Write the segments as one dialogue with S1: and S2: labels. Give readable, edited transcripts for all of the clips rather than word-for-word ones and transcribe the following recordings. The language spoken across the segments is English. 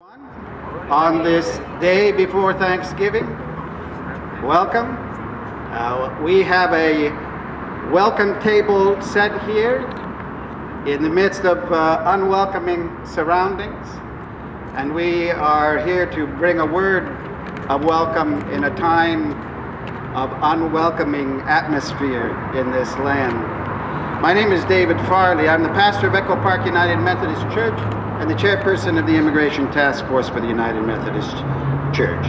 S1: On this day before Thanksgiving, welcome. We have a welcome table set here in the midst of unwelcoming surroundings, and we are here to bring a word of welcome in a time of unwelcoming atmosphere in this land. My name is David Farley. I'm the pastor of Echo Park United Methodist Church and the chairperson of the Immigration Task Force for the United Methodist Church.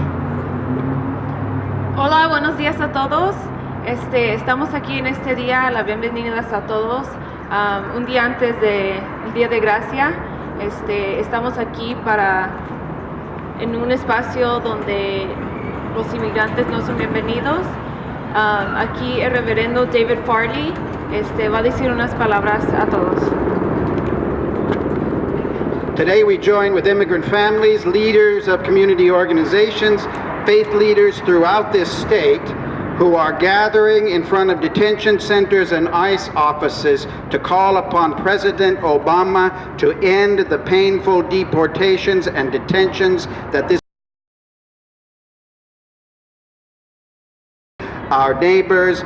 S2: Hola, buenos días a todos. Estamos aquí en este día, las bienvenidas a todos. Un día antes del Día de Gracia, estamos aquí en un espacio donde los inmigrantes no son bienvenidos. Aquí el reverendo David Farley va a decir unas palabras a todos.
S1: Today we join with immigrant families, leaders of community organizations, faith leaders throughout this state who are gathering in front of detention centers and ICE offices to call upon President Obama to end the painful deportations and detentions that our neighbors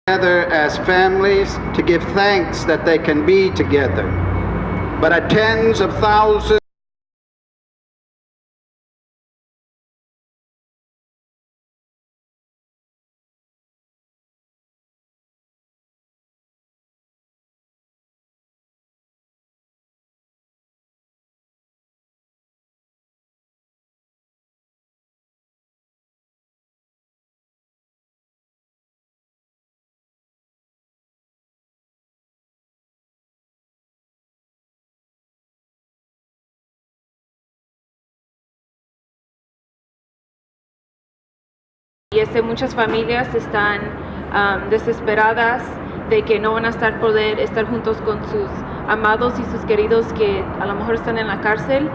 S1: together as families to give thanks that they can be together. But at tens of thousands
S2: y muchas familias están desesperadas de que no van a poder estar juntos con sus amados y sus queridos que a lo mejor están en la cárcel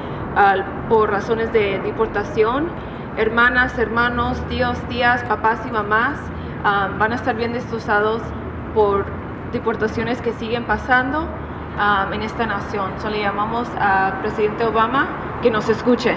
S2: por razones de deportación. Hermanas, hermanos, tíos, tías, papás y mamás van a estar bien destrozados por deportaciones que siguen pasando en esta nación. So, le llamamos a Presidente Obama que nos escuche.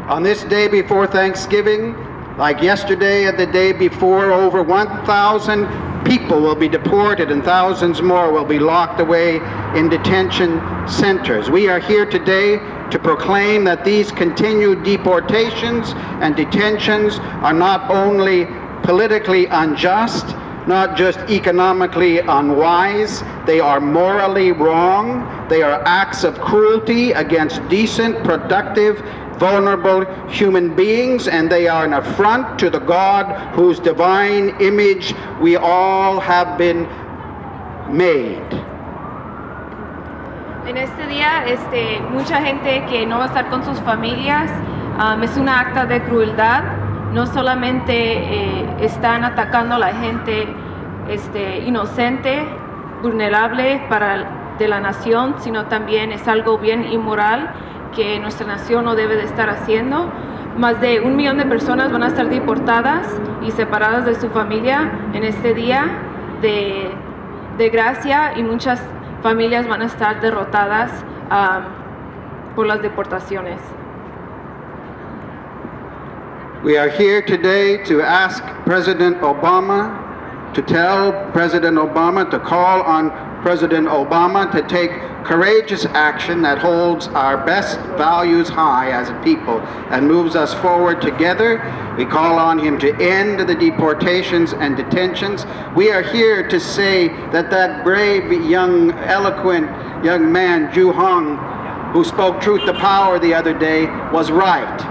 S1: on this day before Thanksgiving, like yesterday and the day before, over 1,000 people will be deported and thousands more will be locked away in detention centers. We are here today to proclaim that these continued deportations and detentions are not only politically unjust, not just economically unwise, they are morally wrong. They are acts of cruelty against decent, productive, vulnerable human beings, and they are an affront to the God whose divine image we all have been made.
S2: En este día, mucha gente que no va a estar con sus familias, es una acta de crueldad. No solamente están atacando a la gente inocente, vulnerable de la nación, sino también es algo bien inmoral que nuestra nación no debe de estar haciendo. Más de 1 millón de personas van a estar deportadas y separadas de su familia en este día de gracia, y muchas familias van a estar derrotadas por las deportaciones.
S1: We are here today to ask President Obama, to tell President Obama, to call on President Obama to take courageous action that holds our best values high as a people and moves us forward together. We call on him to end the deportations and detentions. We are here to say that brave, young, eloquent young man, Ju Hong, who spoke truth to power the other day, was right.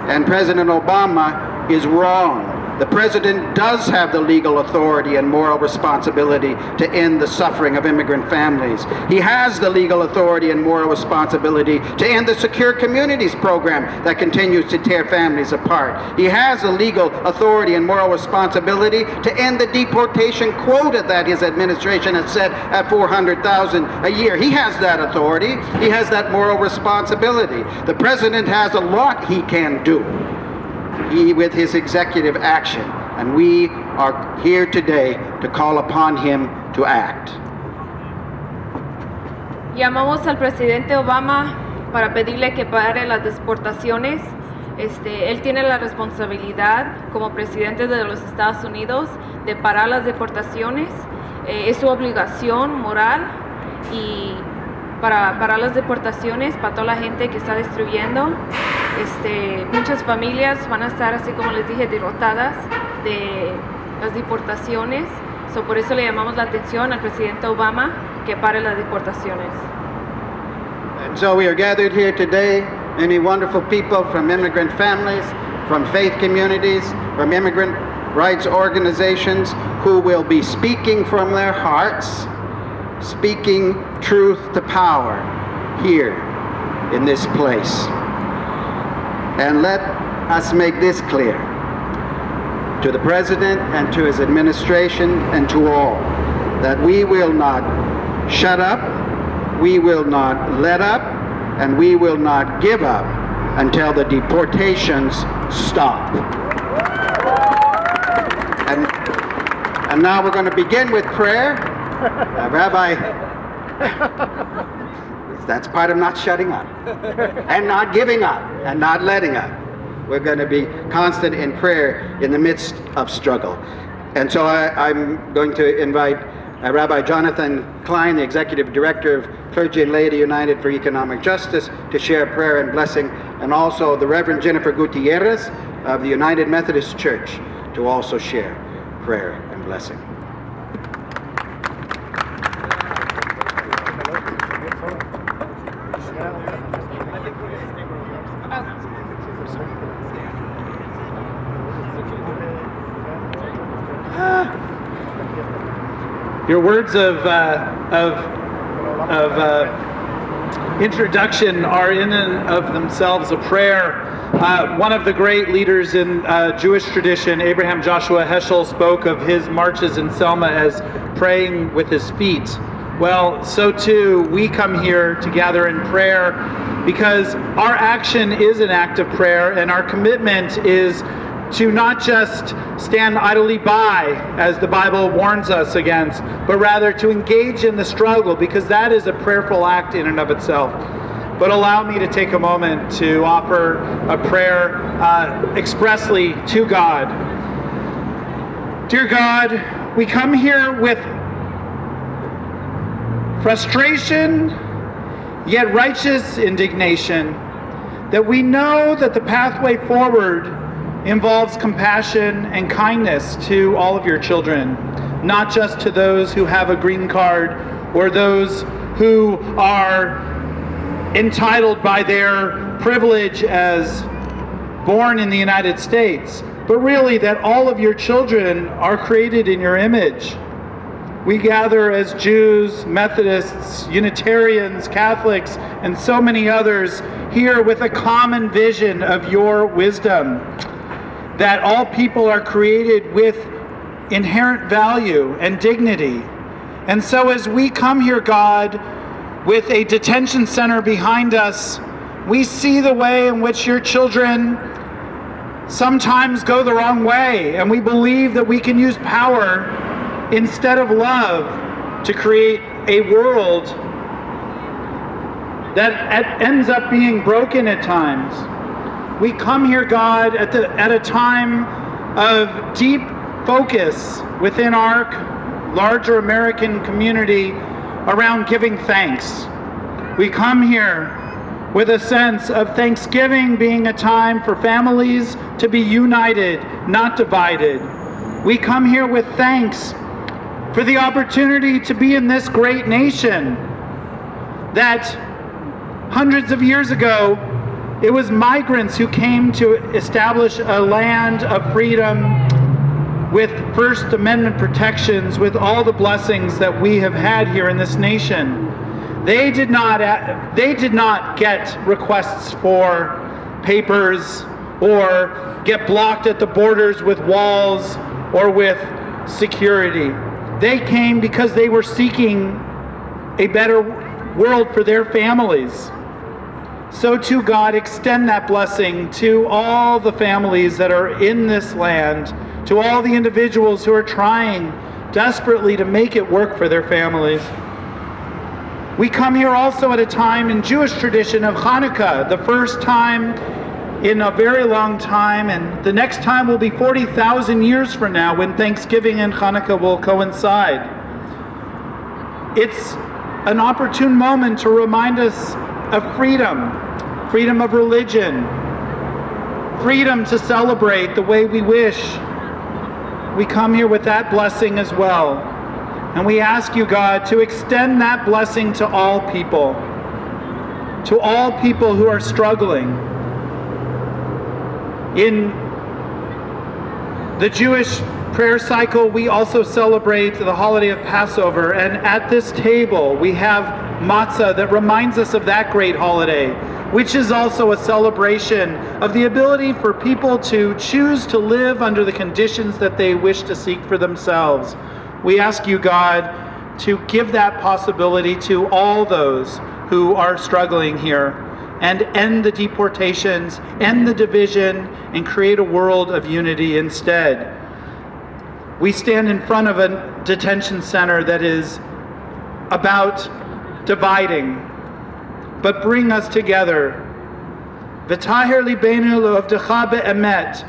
S1: And President Obama is wrong. The President does have the legal authority and moral responsibility to end the suffering of immigrant families. He has the legal authority and moral responsibility to end the Secure Communities program that continues to tear families apart. He has the legal authority and moral responsibility to end the deportation quota that his administration has set at 400,000 a year. He has that authority. He has that moral responsibility. The President has a lot he can do with his executive action, and we are here today to call upon him to act.
S2: Llamamos al presidente Obama para pedirle que pare las deportaciones. Él tiene la responsabilidad como presidente de los Estados Unidos de parar las deportaciones. Es su obligación moral y para parar las deportaciones para toda la gente que está destruyendo. Muchas familias van a estar, así como les dije, derrotadas de las deportaciones. Por eso le llamamos la atención al presidente Obama que pare las deportaciones.
S1: And so we are gathered here today, many wonderful people from immigrant families, from faith communities, from immigrant rights organizations who will be speaking from their hearts, speaking truth to power here in this place. And let us make this clear to the President and to his administration and to all, that we will not shut up, we will not let up, and we will not give up until the deportations stop. And now we're going to begin with prayer. Rabbi, that's part of not shutting up and not giving up and not letting up. We're going to be constant in prayer in the midst of struggle. And so I'm going to invite Rabbi Jonathan Klein, the Executive Director of Clergy and Laity United for Economic Justice, to share prayer and blessing, and also the Reverend Jennifer Gutierrez of the United Methodist Church to also share prayer and blessing.
S3: Your words of introduction are in and of themselves a prayer. One of the great leaders in Jewish tradition, Abraham Joshua Heschel, spoke of his marches in Selma as praying with his feet. Well, so too, we come here to gather in prayer because our action is an act of prayer, and our commitment is to not just stand idly by, as the Bible warns us against, but rather to engage in the struggle, because that is a prayerful act in and of itself. But allow me to take a moment to offer a prayer expressly to God. Dear God, we come here with frustration, yet righteous indignation, that we know that the pathway forward involves compassion and kindness to all of your children, not just to those who have a green card or those who are entitled by their privilege as born in the United States, but really that all of your children are created in your image. We gather as Jews, Methodists, Unitarians, Catholics, and so many others here with a common vision of your wisdom, that all people are created with inherent value and dignity. And so as we come here, God, with a detention center behind us, we see the way in which your children sometimes go the wrong way, and we believe that we can use power instead of love to create a world that ends up being broken at times. We come here, God, at a time of deep focus within our larger American community around giving thanks. We come here with a sense of Thanksgiving being a time for families to be united, not divided. We come here with thanks for the opportunity to be in this great nation that hundreds of years ago, it was migrants who came to establish a land of freedom with First Amendment protections, with all the blessings that we have had here in this nation. They did not get requests for papers or get blocked at the borders with walls or with security. They came because they were seeking a better world for their families. So too, God, extend that blessing to all the families that are in this land, to all the individuals who are trying desperately to make it work for their families. We come here also at a time in Jewish tradition of Hanukkah, the first time in a very long time, and the next time will be 40,000 years from now when Thanksgiving and Hanukkah will coincide. It's an opportune moment to remind us of freedom of religion, freedom to celebrate the way we wish. We come here with that blessing as well. And we ask you, God, to extend that blessing to all people who are struggling. In the Jewish prayer cycle, we also celebrate the holiday of Passover, and at this table we have matzah that reminds us of that great holiday, which is also a celebration of the ability for people to choose to live under the conditions that they wish to seek for themselves. We ask you, God, to give that possibility to all those who are struggling here, and end the deportations, end the division, and create a world of unity instead. We stand in front of a detention center that is about dividing, but bring us together. V'taher libenu le'avdecha be'emet.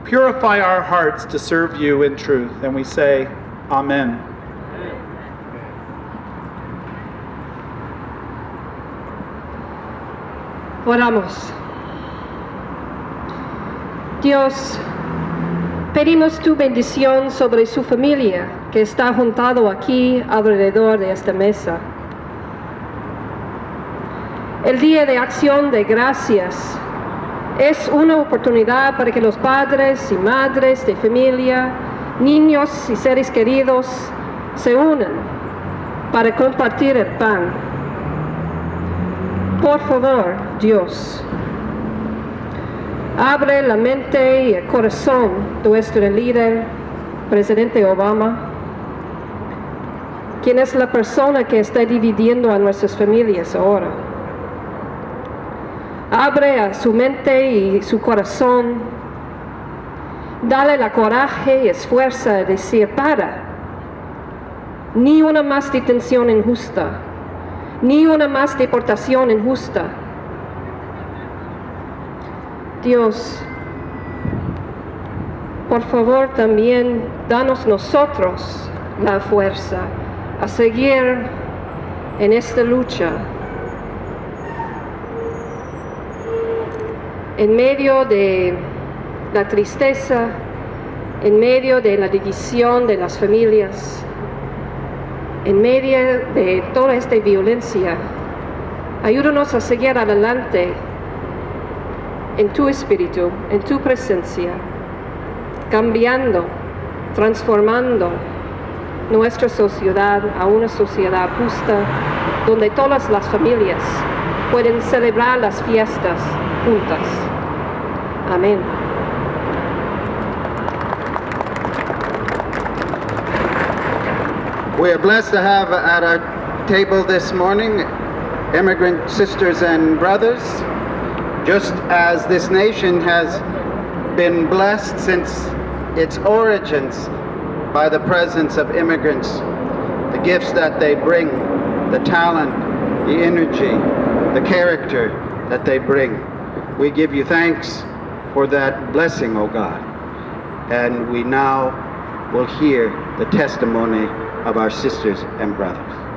S3: Purify our hearts to serve you in truth. And we say, Amen.
S4: Oramos. Dios, pedimos tu bendición sobre su familia que está juntado aquí alrededor de esta mesa. El Día de Acción de Gracias es una oportunidad para que los padres y madres de familia, niños y seres queridos se unan para compartir el pan. Por favor, Dios, abre la mente y el corazón de nuestro líder, presidente Obama, quien es la persona que está dividiendo a nuestras familias ahora. Abre a su mente y su corazón, dale la coraje y esfuerzo de decir para, ni una más detención injusta, ni una más deportación injusta. Dios, por favor también danos nosotros la fuerza a seguir en esta lucha. En medio de la tristeza, en medio de la división de las familias, en medio de toda esta violencia, ayúdanos a seguir adelante en tu espíritu, en tu presencia, cambiando, transformando nuestra sociedad a una sociedad justa, donde todas las familias pueden celebrar las fiestas juntas. Amén.
S1: We are blessed to have at our table this morning immigrant sisters and brothers, just as this nation has been blessed since its origins by the presence of immigrants, the gifts that they bring, the talent, the energy, the character that they bring. We give you thanks for that blessing, O God. And we now will hear the testimony of our sisters and brothers.